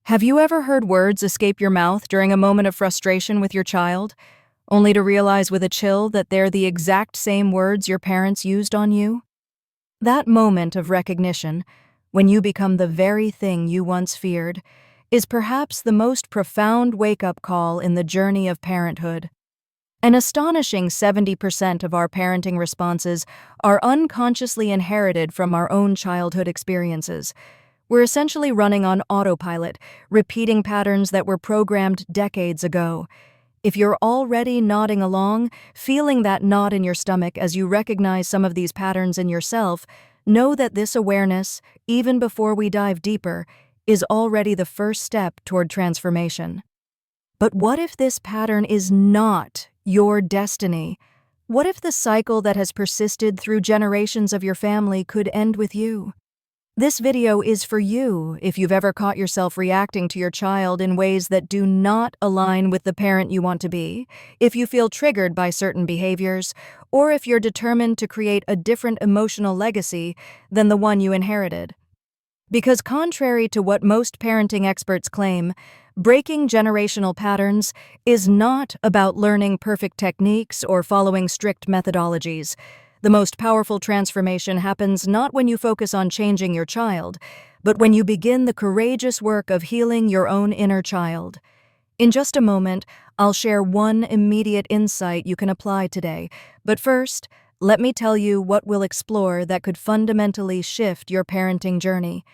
Have you ever heard words escape your mouth during a moment of frustration with your child, only to realize with a chill that they're the exact same words your parents used on you? That moment of recognition, when you become the very thing you once feared, is perhaps the most profound wake-up call in the journey of parenthood. An astonishing 70% of our parenting responses are unconsciously inherited from our own childhood experiences. We're essentially running on autopilot, repeating patterns that were programmed decades ago. If you're already nodding along, feeling that knot in your stomach as you recognize some of these patterns in yourself, know that this awareness, even before we dive deeper, is already the first step toward transformation. But what if this pattern is not your destiny? What if the cycle that has persisted through generations of your family could end with you? This video is for you if you've ever caught yourself reacting to your child in ways that do not align with the parent you want to be, if you feel triggered by certain behaviors, or if you're determined to create a different emotional legacy than the one you inherited. Because contrary to what most parenting experts claim, breaking generational patterns is not about learning perfect techniques or following strict methodologies. The most powerful transformation happens not when you focus on changing your child, but when you begin the courageous work of healing your own inner child. In just a moment, I'll share one immediate insight you can apply today. But first, let me tell you what we'll explore that could fundamentally shift your parenting journey.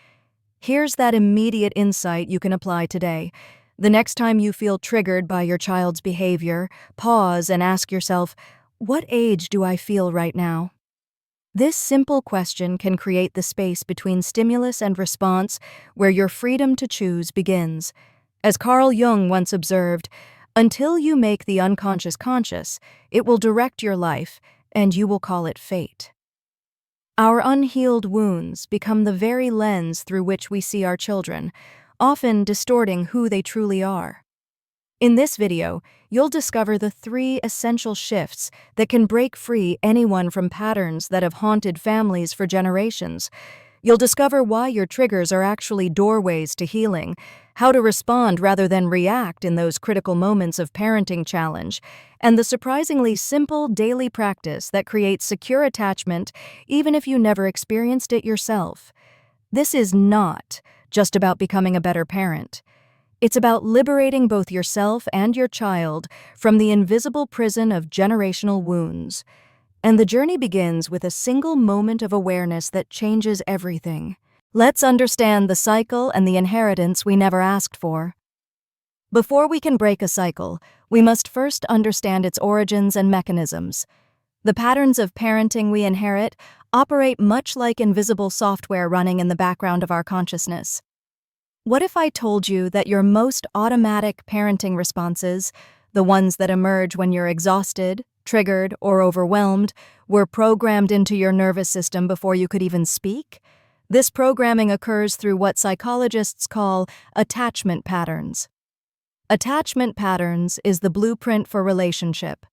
Here's that immediate insight you can apply today. The next time you feel triggered by your child's behavior, pause and ask yourself, what age do I feel right now? This simple question can create the space between stimulus and response where your freedom to choose begins. As Carl Jung once observed, until you make the unconscious conscious, it will direct your life, and you will call it fate. Our unhealed wounds become the very lens through which we see our children, often distorting who they truly are. In this video, you'll discover the 3 essential shifts that can break free anyone from patterns that have haunted families for generations. You'll discover why your triggers are actually doorways to healing, how to respond rather than react in those critical moments of parenting challenge, and the surprisingly simple daily practice that creates secure attachment even if you never experienced it yourself. This is not just about becoming a better parent. It's about liberating both yourself and your child from the invisible prison of generational wounds. And the journey begins with a single moment of awareness that changes everything. Let's understand the cycle and the inheritance we never asked for. Before we can break a cycle, we must first understand its origins and mechanisms. The patterns of parenting we inherit operate much like invisible software running in the background of our consciousness. What if I told you that your most automatic parenting responses, the ones that emerge when you're exhausted, triggered, or overwhelmed, were programmed into your nervous system before you could even speak? This programming occurs through what psychologists call attachment patterns. Attachment patterns is the blueprint for relationship.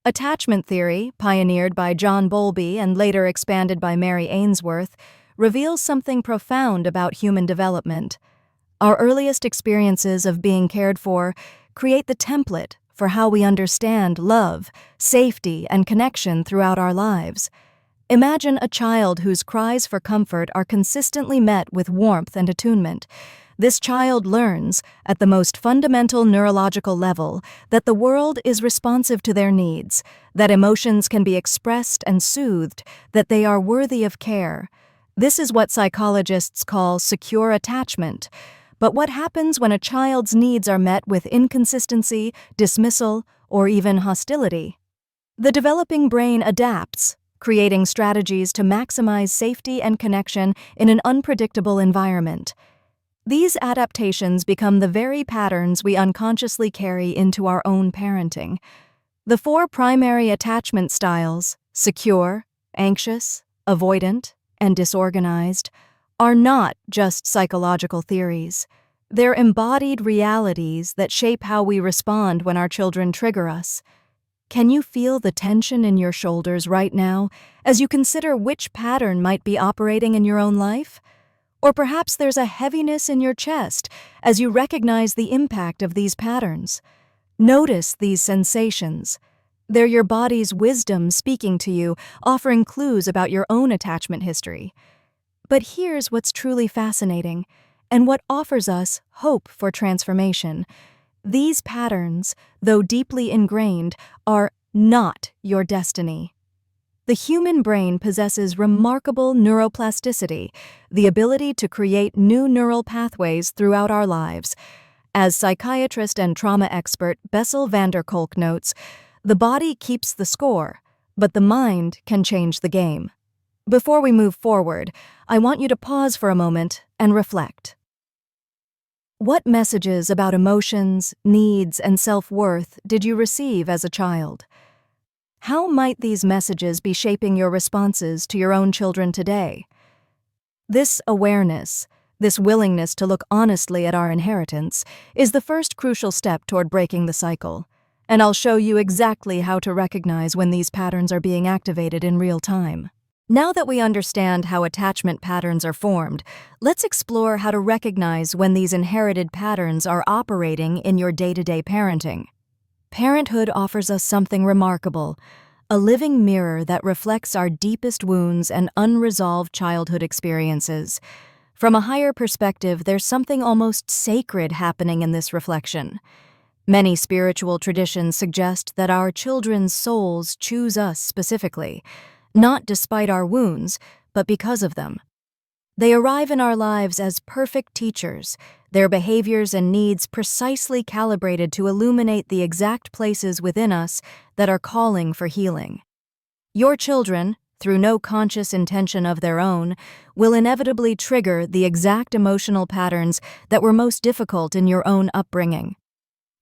Attachment theory, pioneered by John Bowlby and later expanded by Mary Ainsworth, reveals something profound about human development. Our earliest experiences of being cared for create the template for how we understand love, safety, and connection throughout our lives. Imagine a child whose cries for comfort are consistently met with warmth and attunement. This child learns, at the most fundamental neurological level, that the world is responsive to their needs, that emotions can be expressed and soothed, that they are worthy of care. This is what psychologists call secure attachment. But what happens when a child's needs are met with inconsistency, dismissal, or even hostility? The developing brain adapts, creating strategies to maximize safety and connection in an unpredictable environment. These adaptations become the very patterns we unconsciously carry into our own parenting. The 4 primary attachment styles, secure, anxious, avoidant, and disorganized, are not just psychological theories. They're embodied realities that shape how we respond when our children trigger us. Can you feel the tension in your shoulders right now as you consider which pattern might be operating in your own life? Or perhaps there's a heaviness in your chest as you recognize the impact of these patterns. Notice these sensations. They're your body's wisdom speaking to you, offering clues about your own attachment history. But here's what's truly fascinating, and what offers us hope for transformation. These patterns, though deeply ingrained, are not your destiny. The human brain possesses remarkable neuroplasticity, the ability to create new neural pathways throughout our lives. As psychiatrist and trauma expert Bessel van der Kolk notes, the body keeps the score, but the mind can change the game. Before we move forward, I want you to pause for a moment and reflect. What messages about emotions, needs, and self-worth did you receive as a child? How might these messages be shaping your responses to your own children today? This awareness, this willingness to look honestly at our inheritance, is the first crucial step toward breaking the cycle. And I'll show you exactly how to recognize when these patterns are being activated in real time. Now that we understand how attachment patterns are formed, let's explore how to recognize when these inherited patterns are operating in your day-to-day parenting. Parenthood offers us something remarkable, a living mirror that reflects our deepest wounds and unresolved childhood experiences. From a higher perspective, there's something almost sacred happening in this reflection. Many spiritual traditions suggest that our children's souls choose us specifically, not despite our wounds, but because of them. They arrive in our lives as perfect teachers, their behaviors and needs precisely calibrated to illuminate the exact places within us that are calling for healing. Your children, through no conscious intention of their own, will inevitably trigger the exact emotional patterns that were most difficult in your own upbringing.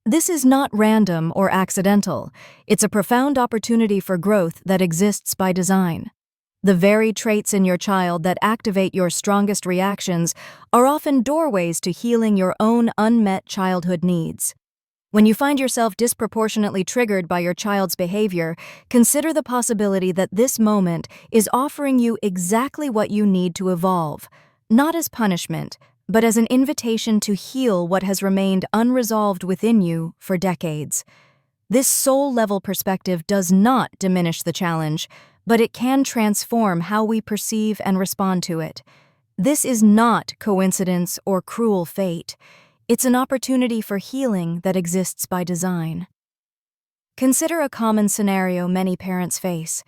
This is not random or accidental. It's a profound opportunity for growth that exists by design. The very traits in your child that activate your strongest reactions are often doorways to healing your own unmet childhood needs. When you find yourself disproportionately triggered by your child's behavior, consider the possibility that this moment is offering you exactly what you need to evolve, not as punishment, but as an invitation to heal what has remained unresolved within you for decades. This soul-level perspective does not diminish the challenge, but it can transform how we perceive and respond to it. This is not coincidence or cruel fate. It's an opportunity for healing that exists by design. Consider a common scenario many parents face.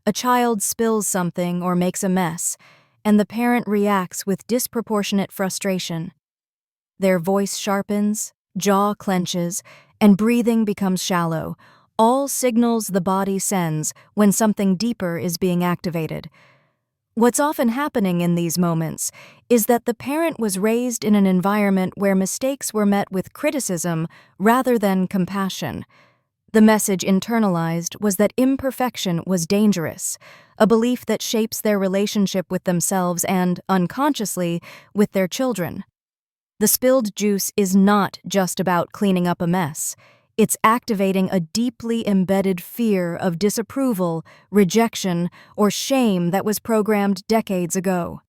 A child spills something or makes a mess, and the parent reacts with disproportionate frustration. Their voice sharpens, jaw clenches, and breathing becomes shallow, all signals the body sends when something deeper is being activated. What's often happening in these moments is that the parent was raised in an environment where mistakes were met with criticism rather than compassion. The message internalized was that imperfection was dangerous, a belief that shapes their relationship with themselves and, unconsciously, with their children. The spilled juice is not just about cleaning up a mess. It's activating a deeply embedded fear of disapproval, rejection, or shame that was programmed decades ago.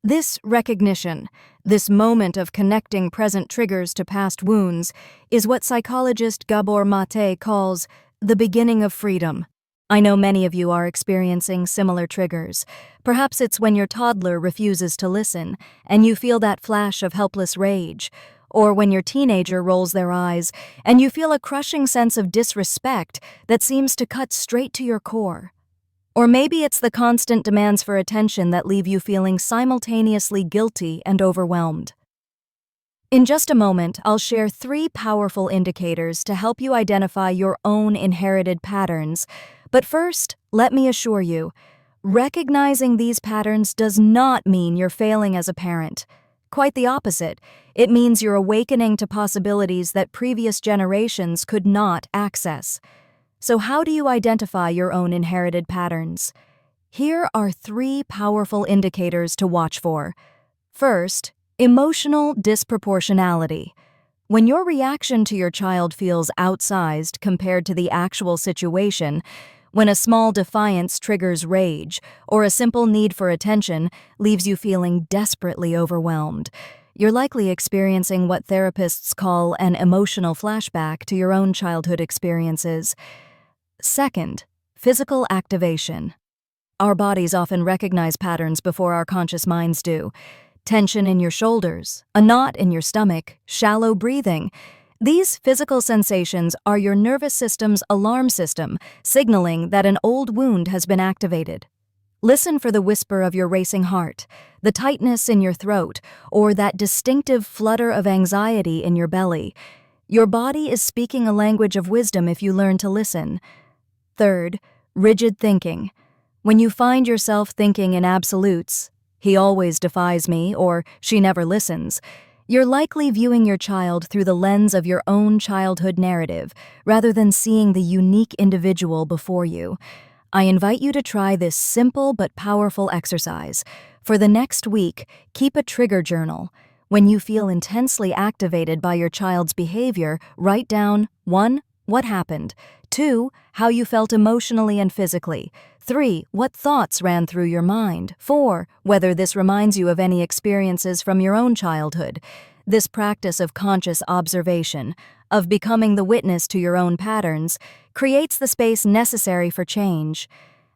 This recognition, this moment of connecting present triggers to past wounds, is what psychologist Gabor Mate calls the beginning of freedom. I know many of you are experiencing similar triggers. Perhaps it's when your toddler refuses to listen, and you feel that flash of helpless rage, or when your teenager rolls their eyes, and you feel a crushing sense of disrespect that seems to cut straight to your core. Or maybe it's the constant demands for attention that leave you feeling simultaneously guilty and overwhelmed. In just a moment, I'll share 3 powerful indicators to help you identify your own inherited patterns. But first, let me assure you, recognizing these patterns does not mean you're failing as a parent. Quite the opposite. It means you're awakening to possibilities that previous generations could not access. So how do you identify your own inherited patterns? Here are 3 powerful indicators to watch for. First, emotional disproportionality. When your reaction to your child feels outsized compared to the actual situation, When a small defiance triggers rage, or a simple need for attention leaves you feeling desperately overwhelmed, you're likely experiencing what therapists call an emotional flashback to your own childhood experiences. Second, physical activation. Our bodies often recognize patterns before our conscious minds do. Tension in your shoulders, a knot in your stomach, shallow breathing. These physical sensations are your nervous system's alarm system, signaling that an old wound has been activated. Listen for the whisper of your racing heart, the tightness in your throat, or that distinctive flutter of anxiety in your belly. Your body is speaking a language of wisdom if you learn to listen. Third, rigid thinking. When you find yourself thinking in absolutes, "He always defies me," or "She never listens," you're likely viewing your child through the lens of your own childhood narrative, rather than seeing the unique individual before you. I invite you to try this simple but powerful exercise. For the next week, keep a trigger journal. When you feel intensely activated by your child's behavior, write down 1. What happened? 2. How you felt emotionally and physically. 3. What thoughts ran through your mind. 4. Whether this reminds you of any experiences from your own childhood. This practice of conscious observation, of becoming the witness to your own patterns, creates the space necessary for change.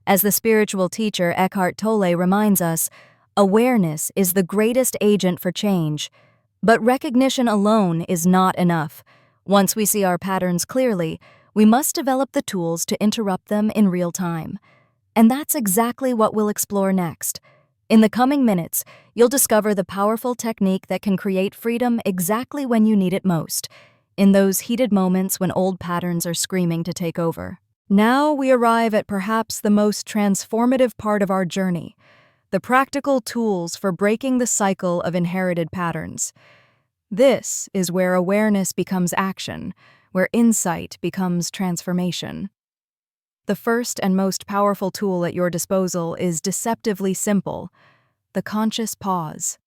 As the spiritual teacher Eckhart Tolle reminds us, awareness is the greatest agent for change. But recognition alone is not enough. Once we see our patterns clearly, we must develop the tools to interrupt them in real time. And that's exactly what we'll explore next. In the coming minutes, you'll discover the powerful technique that can create freedom exactly when you need it most, in those heated moments when old patterns are screaming to take over. Now we arrive at perhaps the most transformative part of our journey, the practical tools for breaking the cycle of inherited patterns. This is where awareness becomes action, where insight becomes transformation. The first and most powerful tool at your disposal is deceptively simple: the conscious pause.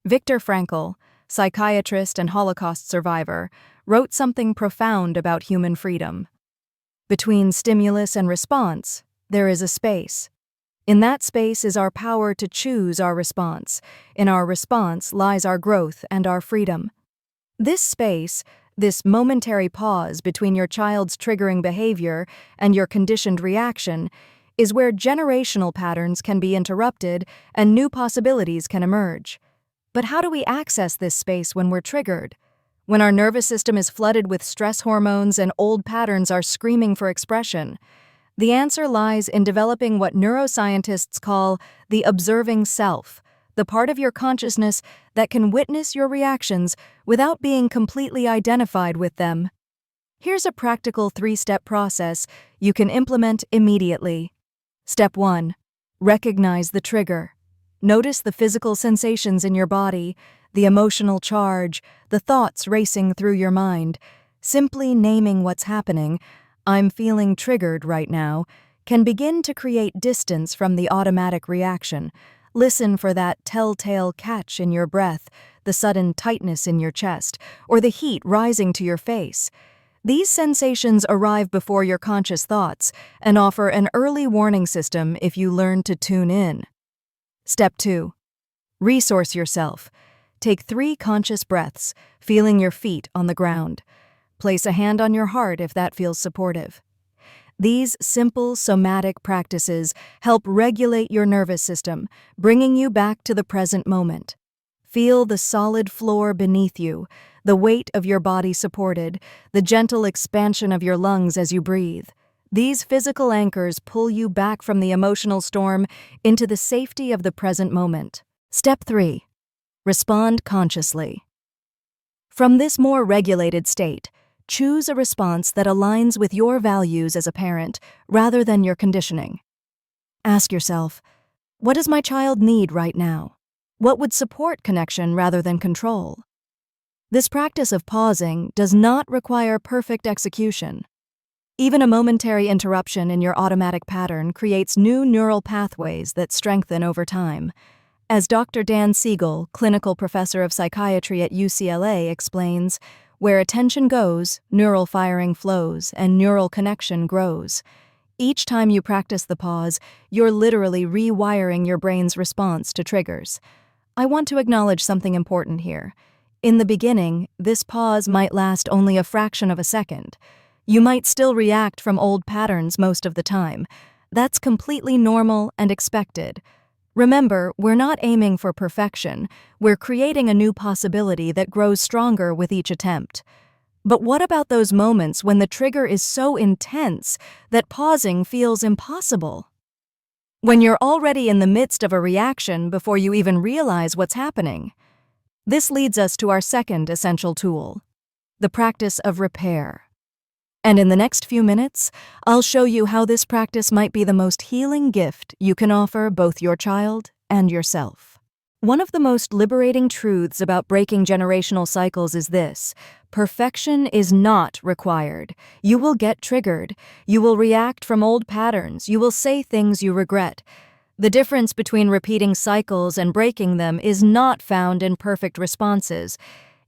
Viktor Frankl, psychiatrist and Holocaust survivor, wrote something profound about human freedom. Between stimulus and response, there is a space. In that space is our power to choose our response. In our response lies our growth and our freedom. This space, this momentary pause between your child's triggering behavior and your conditioned reaction, is where generational patterns can be interrupted and new possibilities can emerge. But how do we access this space when we're triggered? When our nervous system is flooded with stress hormones and old patterns are screaming for expression? The answer lies in developing what neuroscientists call the observing self, the part of your consciousness that can witness your reactions without being completely identified with them. Here's a practical 3-step process you can implement immediately. Step 1. Recognize the trigger. Notice the physical sensations in your body, the emotional charge, the thoughts racing through your mind. Simply naming what's happening, "I'm feeling triggered right now," can begin to create distance from the automatic reaction. Listen for that telltale catch in your breath, the sudden tightness in your chest, or the heat rising to your face. These sensations arrive before your conscious thoughts and offer an early warning system if you learn to tune in. Step 2. Resource yourself. Take 3 conscious breaths, feeling your feet on the ground. Place a hand on your heart if that feels supportive. These simple somatic practices help regulate your nervous system, bringing you back to the present moment. Feel the solid floor beneath you, the weight of your body supported, the gentle expansion of your lungs as you breathe. These physical anchors pull you back from the emotional storm into the safety of the present moment. Step 3. Respond consciously. From this more regulated state, choose a response that aligns with your values as a parent rather than your conditioning. Ask yourself, what does my child need right now? What would support connection rather than control? This practice of pausing does not require perfect execution. Even a momentary interruption in your automatic pattern creates new neural pathways that strengthen over time. As Dr. Dan Siegel, clinical professor of psychiatry at UCLA, explains, where attention goes, neural firing flows, and neural connection grows. Each time you practice the pause, you're literally rewiring your brain's response to triggers. I want to acknowledge something important here. In the beginning, this pause might last only a fraction of a second. You might still react from old patterns most of the time. That's completely normal and expected. Remember, we're not aiming for perfection. We're creating a new possibility that grows stronger with each attempt. But what about those moments when the trigger is so intense that pausing feels impossible? When you're already in the midst of a reaction before you even realize what's happening? This leads us to our second essential tool, the practice of repair. And in the next few minutes, I'll show you how this practice might be the most healing gift you can offer both your child and yourself. One of the most liberating truths about breaking generational cycles is this: perfection is not required. You will get triggered. You will react from old patterns. You will say things you regret. The difference between repeating cycles and breaking them is not found in perfect responses.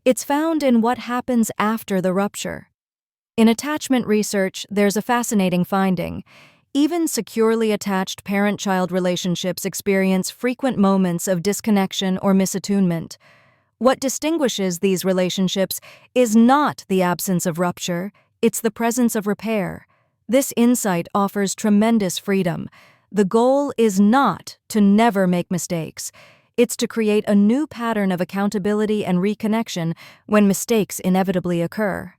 It's found in what happens after the rupture. In attachment research, there's a fascinating finding. Even securely attached parent-child relationships experience frequent moments of disconnection or misattunement. What distinguishes these relationships is not the absence of rupture, it's the presence of repair. This insight offers tremendous freedom. The goal is not to never make mistakes. It's to create a new pattern of accountability and reconnection when mistakes inevitably occur.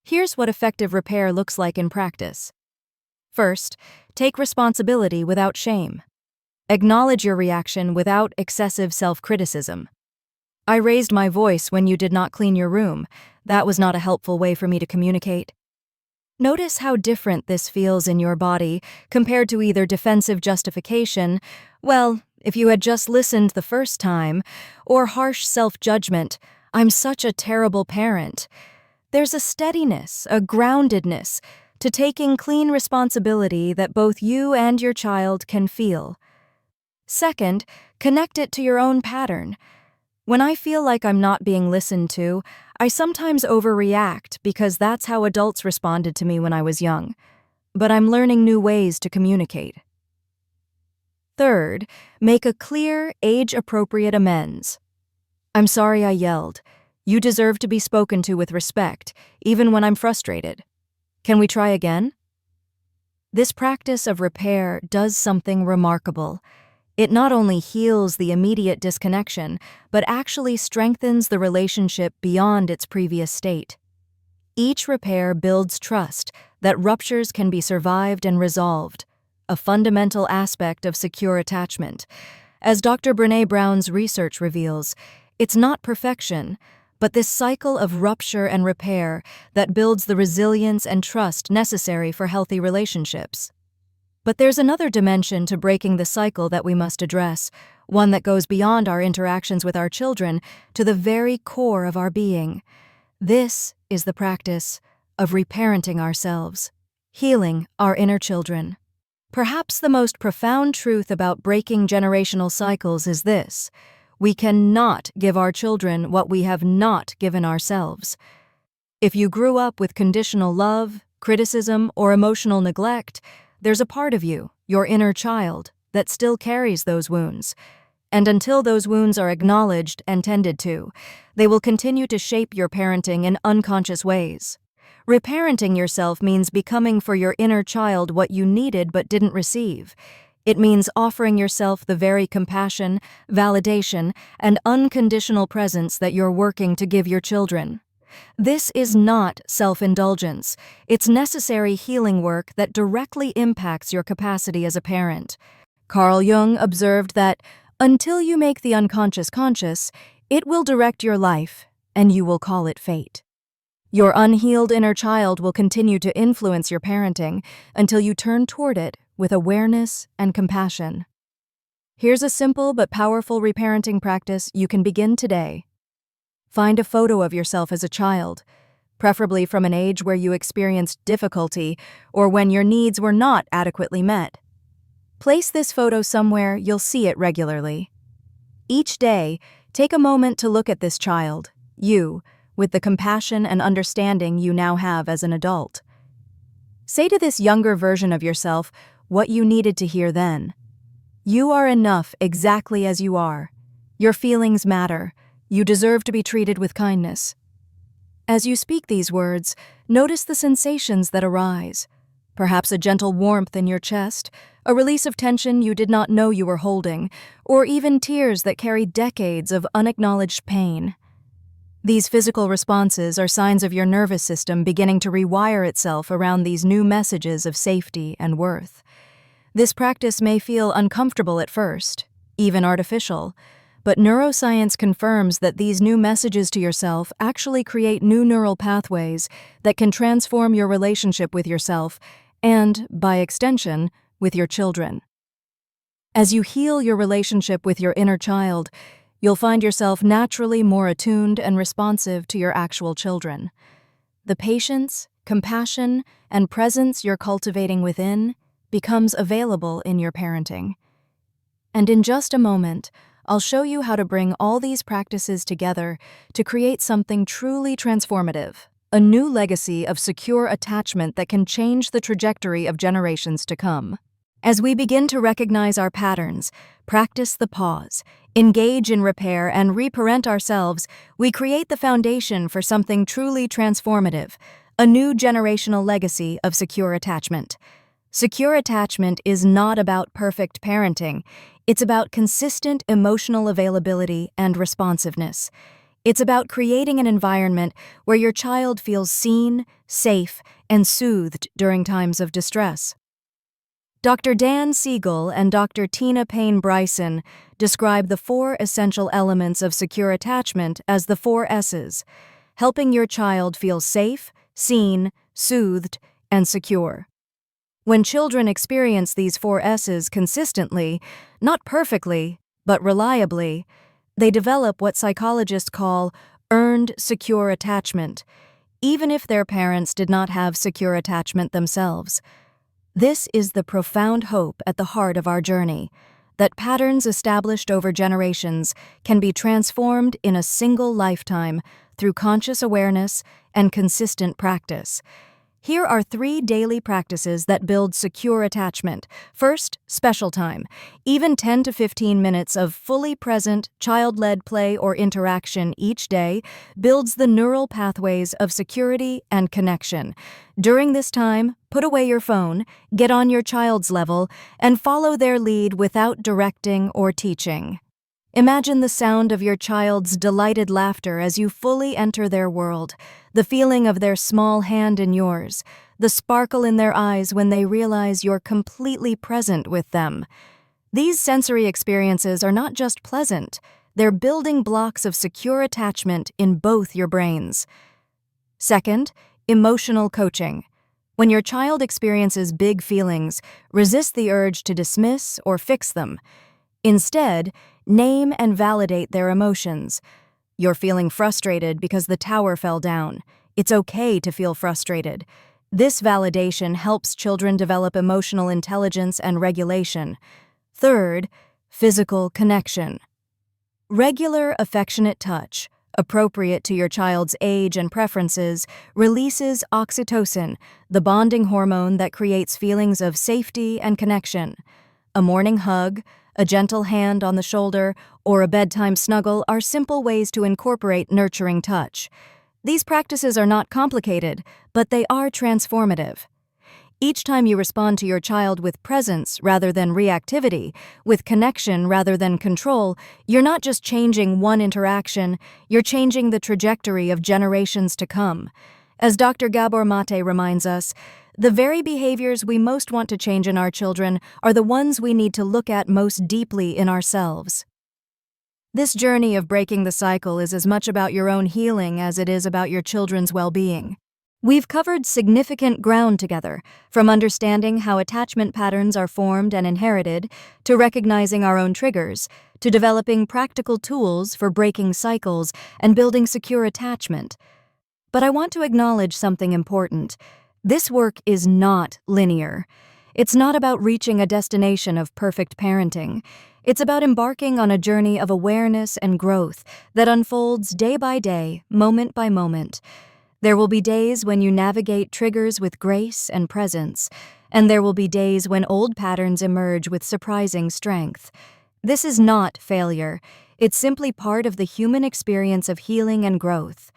Here's what effective repair looks like in practice. First, take responsibility without shame. Acknowledge your reaction without excessive self-criticism. I raised my voice when you did not clean your room. That was not a helpful way for me to communicate. Notice how different this feels in your body compared to either defensive justification, well, if you had just listened the first time, or harsh self-judgment, I'm such a terrible parent. There's a steadiness, a groundedness, to taking clean responsibility that both you and your child can feel. Second, connect it to your own pattern. When I feel like I'm not being listened to, I sometimes overreact because that's how adults responded to me when I was young. But I'm learning new ways to communicate. Third, make a clear, age-appropriate amends. I'm sorry I yelled. You deserve to be spoken to with respect, even when I'm frustrated. Can we try again? This practice of repair does something remarkable. It not only heals the immediate disconnection, but actually strengthens the relationship beyond its previous state. Each repair builds trust that ruptures can be survived and resolved, a fundamental aspect of secure attachment. As Dr. Brené Brown's research reveals, it's not perfection, but this cycle of rupture and repair that builds the resilience and trust necessary for healthy relationships. But there's another dimension to breaking the cycle that we must address, one that goes beyond our interactions with our children to the very core of our being. This is the practice of reparenting ourselves, healing our inner children. Perhaps the most profound truth about breaking generational cycles is this: we cannot give our children what we have not given ourselves. If you grew up with conditional love, criticism, or emotional neglect, there's a part of you, your inner child, that still carries those wounds. And until those wounds are acknowledged and tended to, they will continue to shape your parenting in unconscious ways. Reparenting yourself means becoming for your inner child what you needed but didn't receive. It means offering yourself the very compassion, validation, and unconditional presence that you're working to give your children. This is not self-indulgence. It's necessary healing work that directly impacts your capacity as a parent. Carl Jung observed that, until you make the unconscious conscious, it will direct your life, and you will call it fate. Your unhealed inner child will continue to influence your parenting until you turn toward it with awareness and compassion. Here's a simple but powerful reparenting practice you can begin today. Find a photo of yourself as a child, preferably from an age where you experienced difficulty or when your needs were not adequately met. Place this photo somewhere you'll see it regularly. Each day, take a moment to look at this child, you, with the compassion and understanding you now have as an adult. Say to this younger version of yourself what you needed to hear then. You are enough exactly as you are. Your feelings matter. You deserve to be treated with kindness. As you speak these words, notice the sensations that arise. Perhaps a gentle warmth in your chest, a release of tension you did not know you were holding, or even tears that carry decades of unacknowledged pain. These physical responses are signs of your nervous system beginning to rewire itself around these new messages of safety and worth. This practice may feel uncomfortable at first, even artificial, but neuroscience confirms that these new messages to yourself actually create new neural pathways that can transform your relationship with yourself and, by extension, with your children. As you heal your relationship with your inner child, you'll find yourself naturally more attuned and responsive to your actual children. The patience, compassion, and presence you're cultivating within becomes available in your parenting. And in just a moment, I'll show you how to bring all these practices together to create something truly transformative, a new legacy of secure attachment that can change the trajectory of generations to come. As we begin to recognize our patterns, practice the pause, engage in repair, and reparent ourselves, we create the foundation for something truly transformative, a new generational legacy of secure attachment. Secure attachment is not about perfect parenting. It's about consistent emotional availability and responsiveness. It's about creating an environment where your child feels seen, safe, and soothed during times of distress. Dr. Dan Siegel and Dr. Tina Payne Bryson describe the 4 essential elements of secure attachment as the 4 S's, helping your child feel safe, seen, soothed, and secure. When children experience these 4 S's consistently, not perfectly, but reliably, they develop what psychologists call earned secure attachment, even if their parents did not have secure attachment themselves. This is the profound hope at the heart of our journey, that patterns established over generations can be transformed in a single lifetime through conscious awareness and consistent practice. Here are 3 daily practices that build secure attachment. First, special time. Even 10 to 15 minutes of fully present, child-led play or interaction each day builds the neural pathways of security and connection. During this time, put away your phone, get on your child's level, and follow their lead without directing or teaching. Imagine the sound of your child's delighted laughter as you fully enter their world, the feeling of their small hand in yours, the sparkle in their eyes when they realize you're completely present with them. These sensory experiences are not just pleasant, they're building blocks of secure attachment in both your brains. Second, emotional coaching. When your child experiences big feelings, resist the urge to dismiss or fix them. Instead, name and validate their emotions. You're feeling frustrated because the tower fell down. It's okay to feel frustrated. This validation helps children develop emotional intelligence and regulation. Third, physical connection. Regular, affectionate touch, appropriate to your child's age and preferences, releases oxytocin, the bonding hormone that creates feelings of safety and connection. A morning hug, a gentle hand on the shoulder, or a bedtime snuggle are simple ways to incorporate nurturing touch. These practices are not complicated, but they are transformative. Each time you respond to your child with presence rather than reactivity, with connection rather than control, you're not just changing one interaction, you're changing the trajectory of generations to come. As Dr. Gabor Mate reminds us, the very behaviors we most want to change in our children are the ones we need to look at most deeply in ourselves. This journey of breaking the cycle is as much about your own healing as it is about your children's well-being. We've covered significant ground together, from understanding how attachment patterns are formed and inherited, to recognizing our own triggers, to developing practical tools for breaking cycles and building secure attachment. But I want to acknowledge something important. This work is not linear. It's not about reaching a destination of perfect parenting. It's about embarking on a journey of awareness and growth that unfolds day by day, moment by moment. There will be days when you navigate triggers with grace and presence, and there will be days when old patterns emerge with surprising strength. This is not failure. It's simply part of the human experience of healing and growth.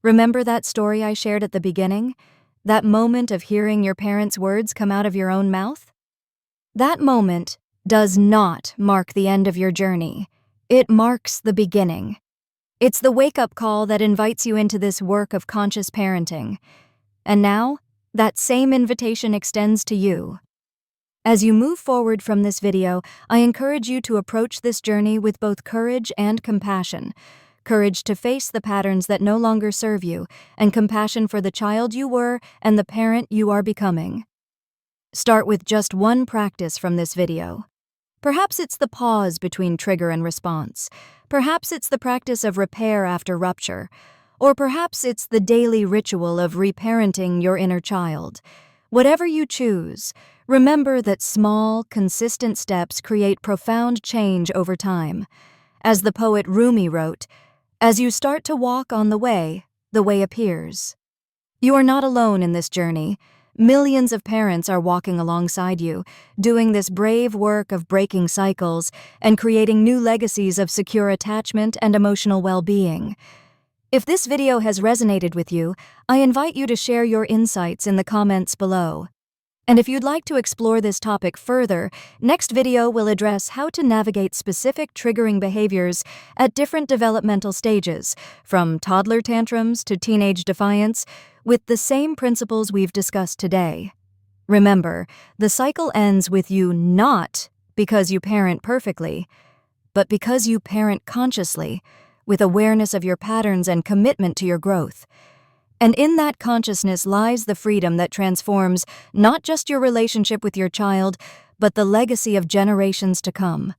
Remember that story I shared at the beginning? That moment of hearing your parents' words come out of your own mouth? That moment does not mark the end of your journey. It marks the beginning. It's the wake-up call that invites you into this work of conscious parenting. And now, that same invitation extends to you. As you move forward from this video, I encourage you to approach this journey with both courage and compassion. Courage to face the patterns that no longer serve you, and compassion for the child you were and the parent you are becoming. Start with just one practice from this video. Perhaps it's the pause between trigger and response. Perhaps it's the practice of repair after rupture. Or perhaps it's the daily ritual of reparenting your inner child. Whatever you choose, remember that small, consistent steps create profound change over time. As the poet Rumi wrote, "As you start to walk on the way appears." You are not alone in this journey. Millions of parents are walking alongside you, doing this brave work of breaking cycles and creating new legacies of secure attachment and emotional well-being. If this video has resonated with you, I invite you to share your insights in the comments below. And if you'd like to explore this topic further, next video will address how to navigate specific triggering behaviors at different developmental stages, from toddler tantrums to teenage defiance, with the same principles we've discussed today. Remember, the cycle ends with you not because you parent perfectly, but because you parent consciously, with awareness of your patterns and commitment to your growth. And in that consciousness lies the freedom that transforms not just your relationship with your child, but the legacy of generations to come.